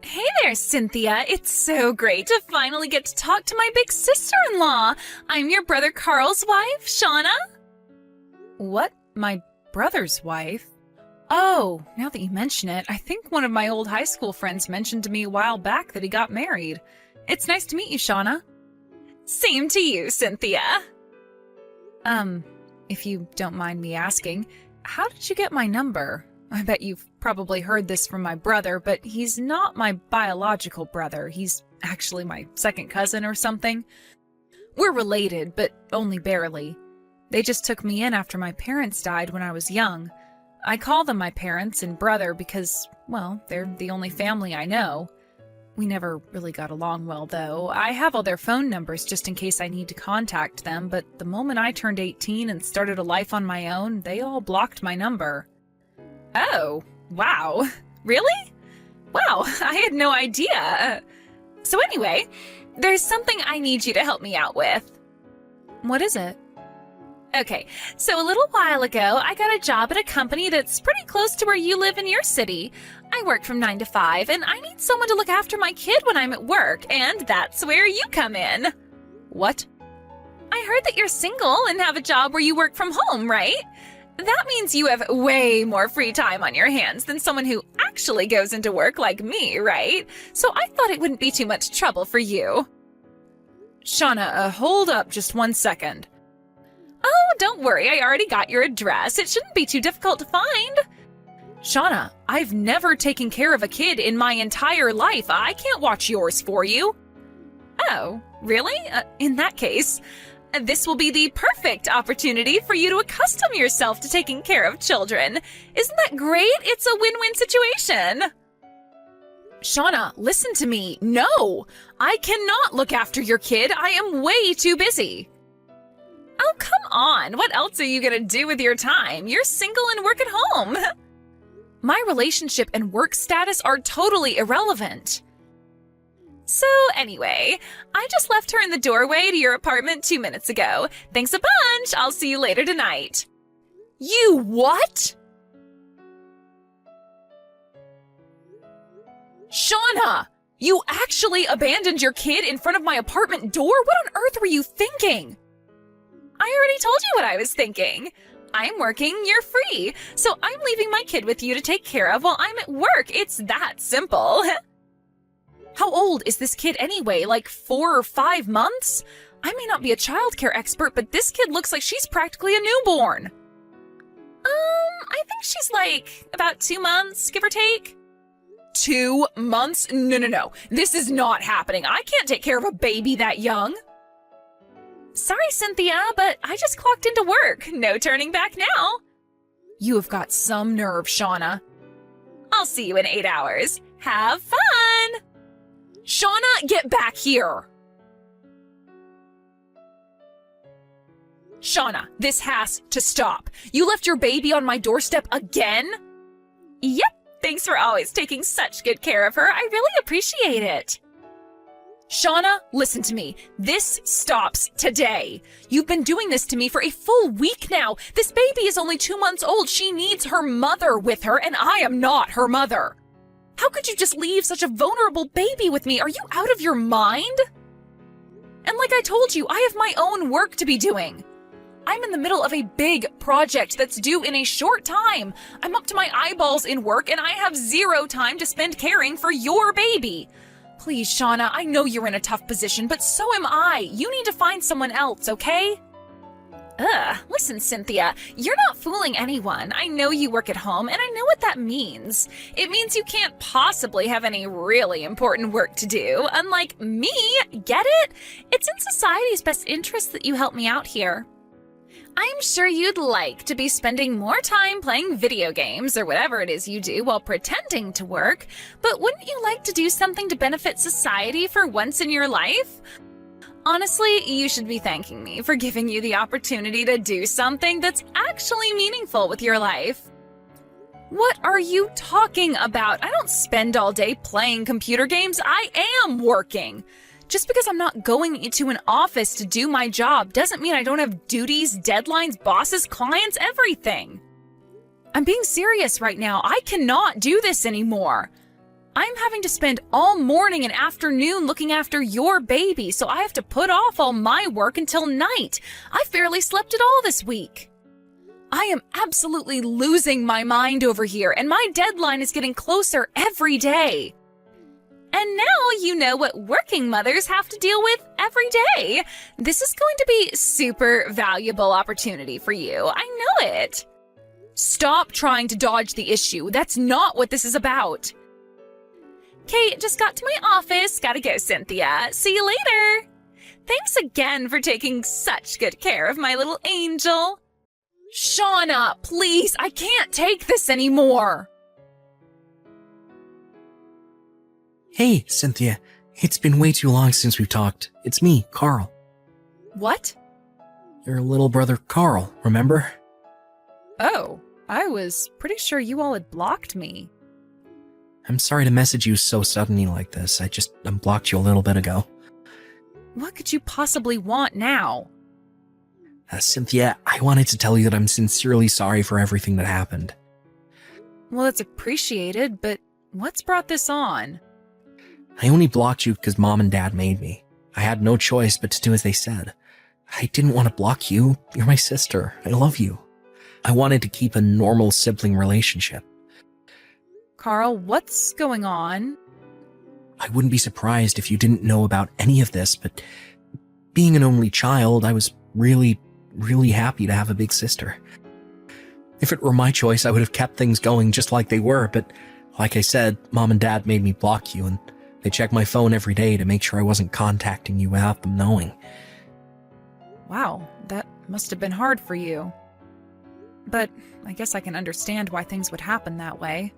Hey there, Cynthia. It's so great to finally get to talk to my big sister-in-law. I'm your brother Carl's wife, Shauna. What? My brother's wife? Oh, now that you mention it, I think one of my old high school friends mentioned to me a while back that he got married. It's nice to meet you, Shauna. Same to you, Cynthia. If you don't mind me asking, how did you get my number? I bet you've probably heard this from my brother, but he's not my biological brother. He's actually my second cousin or something. We're related, but only barely. They just took me in after my parents died when I was young. I call them my parents and brother because, well, they're the only family I know. We never really got along well, though. I have all their phone numbers just in case I need to contact them, but the moment I turned 18 and started a life on my own, they all blocked my number. Oh, wow. Really? Wow, I had no idea. So anyway, there's something I need you to help me out with. What is it? Okay, so a little while ago, I got a job at a company that's pretty close to where you live in your city. I work from 9 to 5, and I need someone to look after my kid when I'm at work, and that's where you come in. What? I heard that you're single and have a job where you work from home, right? That means you have way more free time on your hands than someone who actually goes into work like me, right? So I thought it wouldn't be too much trouble for you. Shauna, hold up just 1 second. Oh, don't worry, I already got your address. It shouldn't be too difficult to find. Shauna, I've never taken care of a kid in my entire life. I can't watch yours for you. Oh, really? In that case, this will be the perfect opportunity for you to accustom yourself to taking care of children. Isn't that great? It's a win-win situation. Shauna, listen to me. No, I cannot look after your kid. I am way too busy. Oh, come on. What else are you going to do with your time? You're single and work at home. My relationship and work status are totally irrelevant. So anyway, I just left her in the doorway to your apartment 2 minutes ago. Thanks a bunch. I'll see you later tonight. You what? Shauna, you actually abandoned your kid in front of my apartment door? What on earth were you thinking? I already told you what I was thinking. I'm working, you're free. So I'm leaving my kid with you to take care of while I'm at work. It's that simple. How old is this kid anyway? Like 4 or 5 months? I may not be a childcare expert, but this kid looks like she's practically a newborn. I think she's like about 2 months, give or take. 2 months? No. This is not happening. I can't take care of a baby that young. Sorry, Cynthia, but I just clocked into work. No turning back now. You have got some nerve, Shauna. I'll see you in 8 hours. Have fun! Shauna, get back here! Shauna, this has to stop. You left your baby on my doorstep again? Yep, thanks for always taking such good care of her. I really appreciate it. Shauna, listen to me. This stops today. You've been doing this to me for a full week now. This baby is only 2 months old. She needs her mother with her, and I am not her mother. How could you just leave such a vulnerable baby with me? Are you out of your mind? And like I told you, I have my own work to be doing. I'm in the middle of a big project that's due in a short time. I'm up to my eyeballs in work, and I have 0 time to spend caring for your baby. Please, Shauna, I know you're in a tough position, but so am I. You need to find someone else, okay? Listen, Cynthia, you're not fooling anyone. I know you work at home, and I know what that means. It means you can't possibly have any really important work to do, unlike me. Get it? It's in society's best interest that you help me out here. I'm sure you'd like to be spending more time playing video games or whatever it is you do while pretending to work, but wouldn't you like to do something to benefit society for once in your life? Honestly, you should be thanking me for giving you the opportunity to do something that's actually meaningful with your life. What are you talking about? I don't spend all day playing computer games. I am working. Just because I'm not going into an office to do my job doesn't mean I don't have duties, deadlines, bosses, clients, everything. I'm being serious right now. I cannot do this anymore. I'm having to spend all morning and afternoon looking after your baby, so I have to put off all my work until night. I barely slept at all this week. I am absolutely losing my mind over here, and my deadline is getting closer every day. And now you know what working mothers have to deal with every day. This is going to be super valuable opportunity for you. I know it. Stop trying to dodge the issue. That's not what this is about. Kate just got to my office. Gotta go, Cynthia. See you later. Thanks again for taking such good care of my little angel. Shauna, please, I can't take this anymore. Hey, Cynthia. It's been way too long since we've talked. It's me, Carl. What? Your little brother, Carl, remember? Oh, I was pretty sure you all had blocked me. I'm sorry to message you so suddenly like this. I just unblocked you a little bit ago. What could you possibly want now? Cynthia, I wanted to tell you that I'm sincerely sorry for everything that happened. Well, it's appreciated, but what's brought this on? I only blocked you because Mom and Dad made me. I had no choice but to do as they said. I didn't want to block you. You're my sister. I love you. I wanted to keep a normal sibling relationship. Carl, what's going on? I wouldn't be surprised if you didn't know about any of this, but being an only child, I was really happy to have a big sister. If it were my choice, I would have kept things going just like they were, but like I said, Mom and Dad made me block you, and they checked my phone every day to make sure I wasn't contacting you without them knowing. Wow, that must have been hard for you. But I guess I can understand why things would happen that way.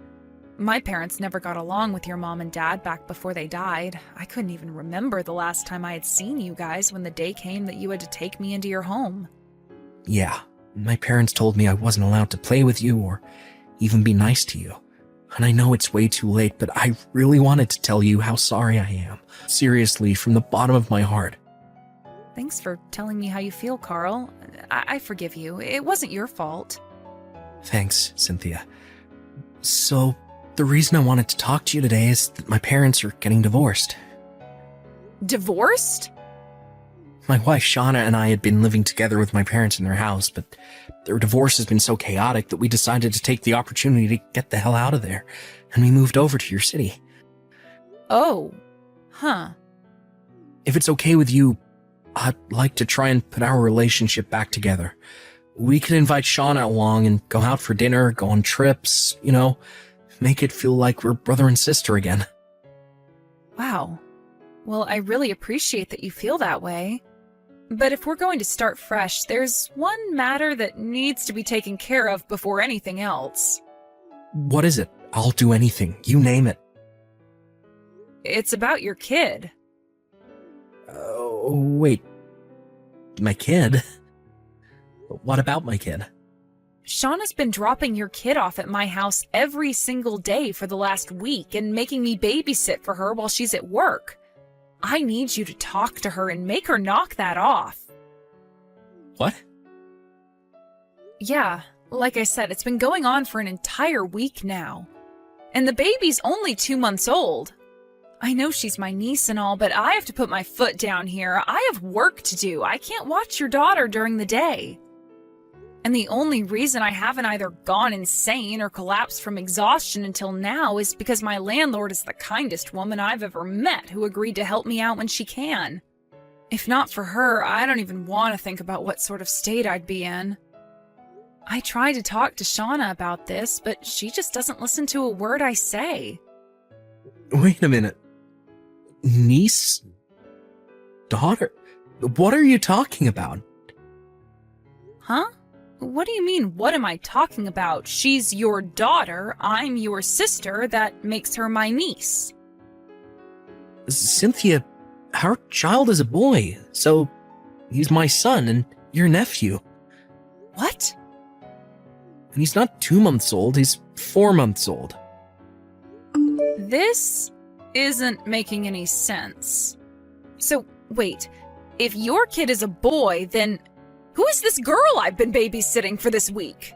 My parents never got along with your mom and dad back before they died. I couldn't even remember the last time I had seen you guys when the day came that you had to take me into your home. Yeah, my parents told me I wasn't allowed to play with you or even be nice to you. And I know it's way too late, but I really wanted to tell you how sorry I am. Seriously, from the bottom of my heart. Thanks for telling me how you feel, Carl. I forgive you. It wasn't your fault. Thanks, Cynthia. So, the reason I wanted to talk to you today is that my parents are getting divorced. Divorced? My wife Shauna and I had been living together with my parents in their house, but their divorce has been so chaotic that we decided to take the opportunity to get the hell out of there, and we moved over to your city. Oh. Huh. If it's okay with you, I'd like to try and put our relationship back together. We could invite Shauna along and go out for dinner, go on trips, make it feel like we're brother and sister again. Wow. Well, I really appreciate that you feel that way. But if we're going to start fresh, there's one matter that needs to be taken care of before anything else. What is it? I'll do anything. You name it. It's about your kid. Wait. My kid? What about my kid? Shauna's been dropping your kid off at my house every single day for the last week and making me babysit for her while she's at work. I need you to talk to her and make her knock that off. What? Yeah, like I said, it's been going on for an entire week now. And the baby's only 2 months old. I know she's my niece and all, but I have to put my foot down here. I have work to do. I can't watch your daughter during the day. And the only reason I haven't either gone insane or collapsed from exhaustion until now is because my landlord is the kindest woman I've ever met who agreed to help me out when she can. If not for her, I don't even want to think about what sort of state I'd be in. I tried to talk to Shauna about this, but she just doesn't listen to a word I say. Wait a minute. Niece? Daughter? What are you talking about? Huh? What do you mean, what am I talking about? She's your daughter, I'm your sister, that makes her my niece. Cynthia, our child is a boy, so he's my son and your nephew. What? And he's not 2 months old, he's 4 months old. This isn't making any sense. So, wait, if your kid is a boy, then who is this girl I've been babysitting for this week?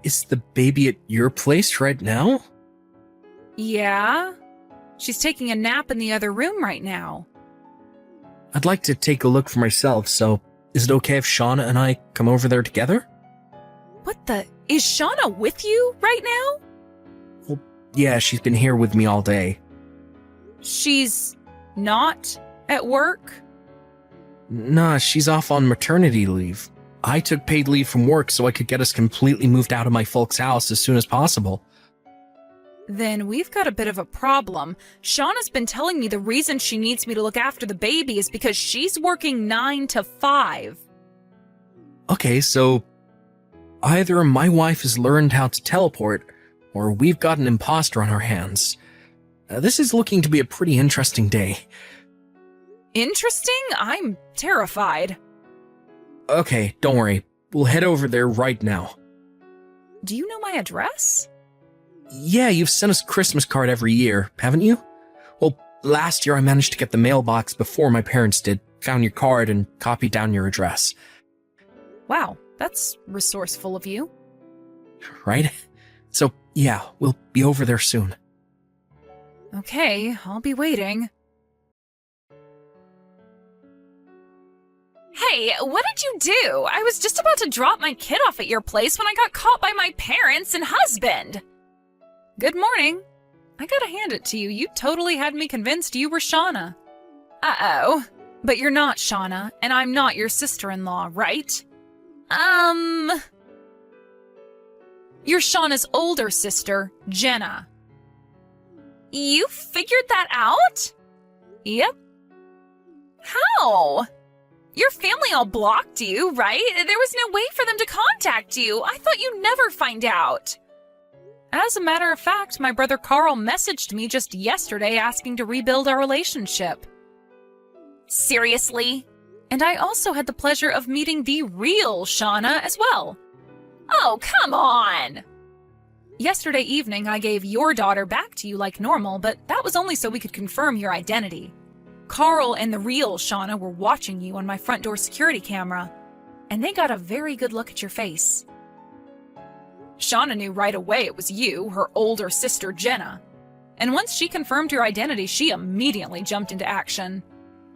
Is the baby at your place right now? Yeah? She's taking a nap in the other room right now. I'd like to take a look for myself, so is it okay if Shauna and I come over there together? What the? Is Shauna with you right now? Well, yeah, she's been here with me all day. She's not at work? Nah, she's off on maternity leave. I took paid leave from work so I could get us completely moved out of my folks' house as soon as possible. Then we've got a bit of a problem. Shauna's been telling me the reason she needs me to look after the baby is because she's working 9 to 5. Okay, so either my wife has learned how to teleport, or we've got an imposter on our hands. This is looking to be a pretty interesting day. Interesting? I'm terrified. Okay, don't worry. We'll head over there right now. Do you know my address? Yeah, you've sent us a Christmas card every year, haven't you? Well, last year I managed to get the mailbox before my parents did, found your card, and copied down your address. Wow, that's resourceful of you. Right? So, yeah, we'll be over there soon. Okay, I'll be waiting. Hey, what did you do? I was just about to drop my kid off at your place when I got caught by my parents and husband. Good morning. I gotta hand it to you. You totally had me convinced you were Shauna. Uh-oh. But you're not Shauna, and I'm not your sister-in-law, right? You're Shauna's older sister, Jenna. You figured that out? Yep. How? Your family all blocked you, right? There was no way for them to contact you. I thought you'd never find out. As a matter of fact, my brother Carl messaged me just yesterday asking to rebuild our relationship. Seriously? And I also had the pleasure of meeting the real Shauna as well. Oh, come on! Yesterday evening, I gave your daughter back to you like normal, but that was only so we could confirm your identity. Carl and the real Shauna were watching you on my front door security camera, and they got a very good look at your face. Shauna knew right away it was you, her older sister Jenna. And once she confirmed your identity, she immediately jumped into action.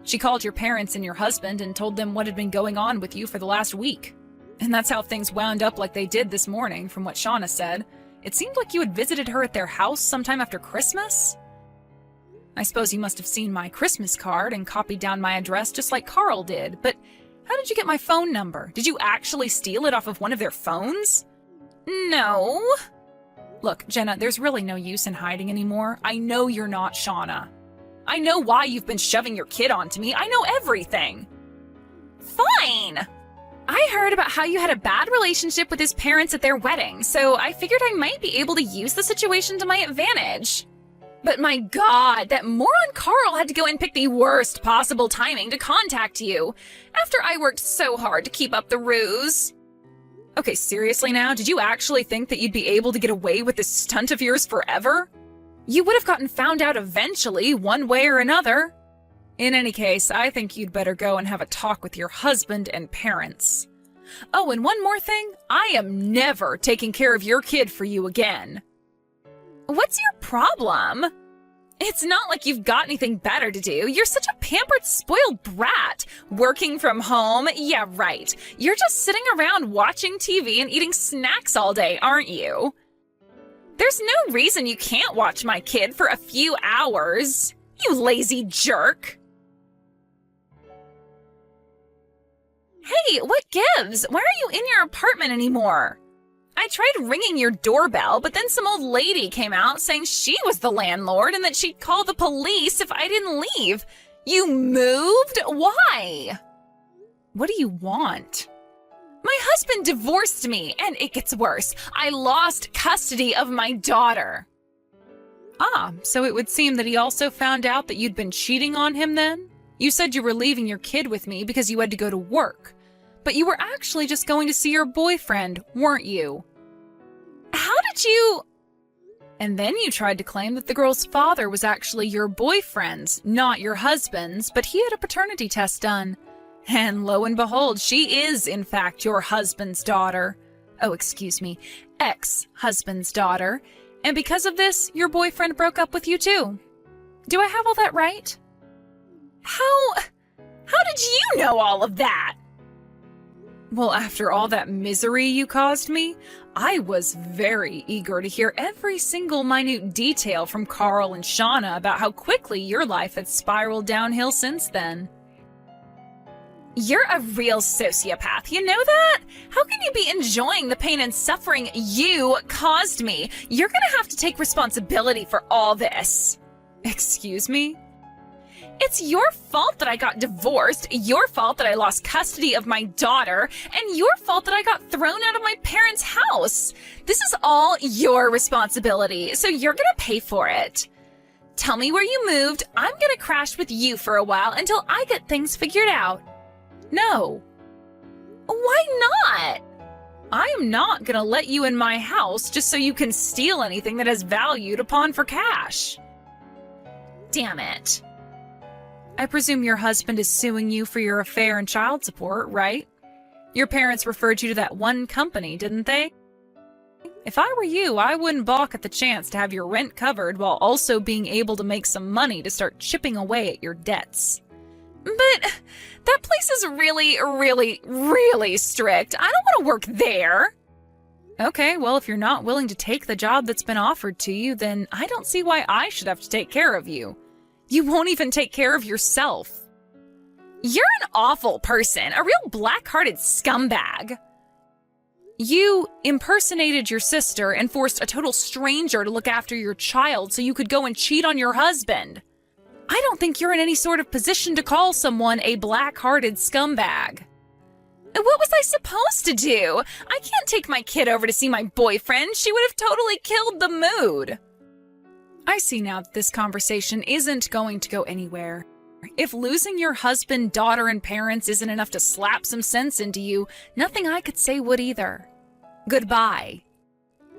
She called your parents and your husband and told them what had been going on with you for the last week. And that's how things wound up like they did this morning, from what Shauna said. It seemed like you had visited her at their house sometime after Christmas. I suppose you must have seen my Christmas card and copied down my address just like Carl did, but how did you get my phone number? Did you actually steal it off of one of their phones? No. Look, Jenna, there's really no use in hiding anymore. I know you're not Shauna. I know why you've been shoving your kid onto me. I know everything. Fine. I heard about how you had a bad relationship with his parents at their wedding, so I figured I might be able to use the situation to my advantage. But my God, that moron Carl had to go and pick the worst possible timing to contact you, after I worked so hard to keep up the ruse. Okay, seriously now, did you actually think that you'd be able to get away with this stunt of yours forever? You would have gotten found out eventually, one way or another. In any case, I think you'd better go and have a talk with your husband and parents. Oh, and one more thing, I am never taking care of your kid for you again. What's your problem? It's not like you've got anything better to do. You're such a pampered, spoiled brat. Working from home? Yeah, right. You're just sitting around watching TV and eating snacks all day, aren't you? There's no reason you can't watch my kid for a few hours. You lazy jerk. Hey, what gives? Why are you in your apartment anymore? I tried ringing your doorbell, but then some old lady came out saying she was the landlord and that she'd call the police if I didn't leave. You moved? Why? What do you want? My husband divorced me, and it gets worse. I lost custody of my daughter. Ah, so it would seem that he also found out that you'd been cheating on him then? You said you were leaving your kid with me because you had to go to work. But you were actually just going to see your boyfriend, weren't you? How did you... And then you tried to claim that the girl's father was actually your boyfriend's, not your husband's, but he had a paternity test done. And lo and behold, she is, in fact, your husband's daughter. Oh, excuse me, ex-husband's daughter. And because of this, your boyfriend broke up with you too. Do I have all that right? How did you know all of that? Well, after all that misery you caused me, I was very eager to hear every single minute detail from Carl and Shauna about how quickly your life had spiraled downhill since then. You're a real sociopath, you know that? How can you be enjoying the pain and suffering you caused me? You're gonna have to take responsibility for all this. Excuse me? It's your fault that I got divorced, your fault that I lost custody of my daughter, and your fault that I got thrown out of my parents' house. This is all your responsibility, so you're gonna pay for it. Tell me where you moved. I'm gonna crash with you for a while until I get things figured out. No. Why not? I am not gonna let you in my house just so you can steal anything that has value to pawn for cash. Damn it. I presume your husband is suing you for your affair and child support, right? Your parents referred you to that one company, didn't they? If I were you, I wouldn't balk at the chance to have your rent covered while also being able to make some money to start chipping away at your debts. But that place is really, really, really strict. I don't want to work there. Okay, well, if you're not willing to take the job that's been offered to you, then I don't see why I should have to take care of you. You won't even take care of yourself. You're an awful person, a real black-hearted scumbag. You impersonated your sister and forced a total stranger to look after your child so you could go and cheat on your husband. I don't think you're in any sort of position to call someone a black-hearted scumbag. What was I supposed to do? I can't take my kid over to see my boyfriend. She would have totally killed the mood. I see now that this conversation isn't going to go anywhere. If losing your husband, daughter, and parents isn't enough to slap some sense into you, nothing I could say would either. Goodbye.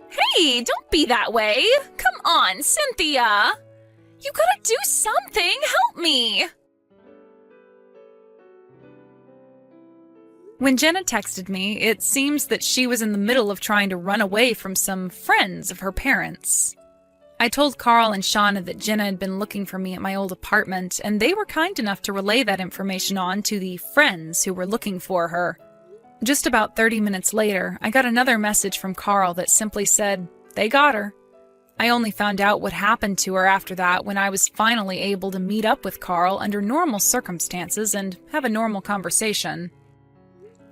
Hey, don't be that way. Come on, Cynthia. You gotta do something. Help me. When Jenna texted me, it seems that she was in the middle of trying to run away from some friends of her parents. I told Carl and Shauna that Jenna had been looking for me at my old apartment, and they were kind enough to relay that information on to the friends who were looking for her. Just about 30 minutes later, I got another message from Carl that simply said, "They got her." I only found out what happened to her after that when I was finally able to meet up with Carl under normal circumstances and have a normal conversation.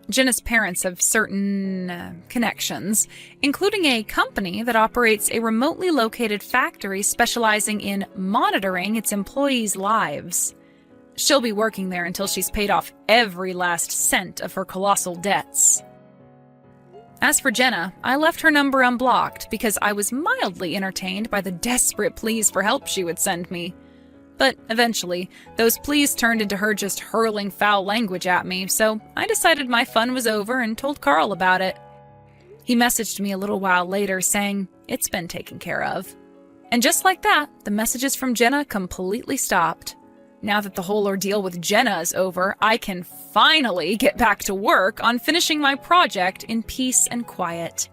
Jenna's parents have certain connections, including a company that operates a remotely located factory specializing in monitoring its employees' lives. She'll be working there until she's paid off every last cent of her colossal debts. As for Jenna, I left her number unblocked because I was mildly entertained by the desperate pleas for help she would send me. But eventually, those pleas turned into her just hurling foul language at me, so I decided my fun was over and told Carl about it. He messaged me a little while later saying, "It's been taken care of." And just like that, the messages from Jenna completely stopped. Now that the whole ordeal with Jenna is over, I can finally get back to work on finishing my project in peace and quiet.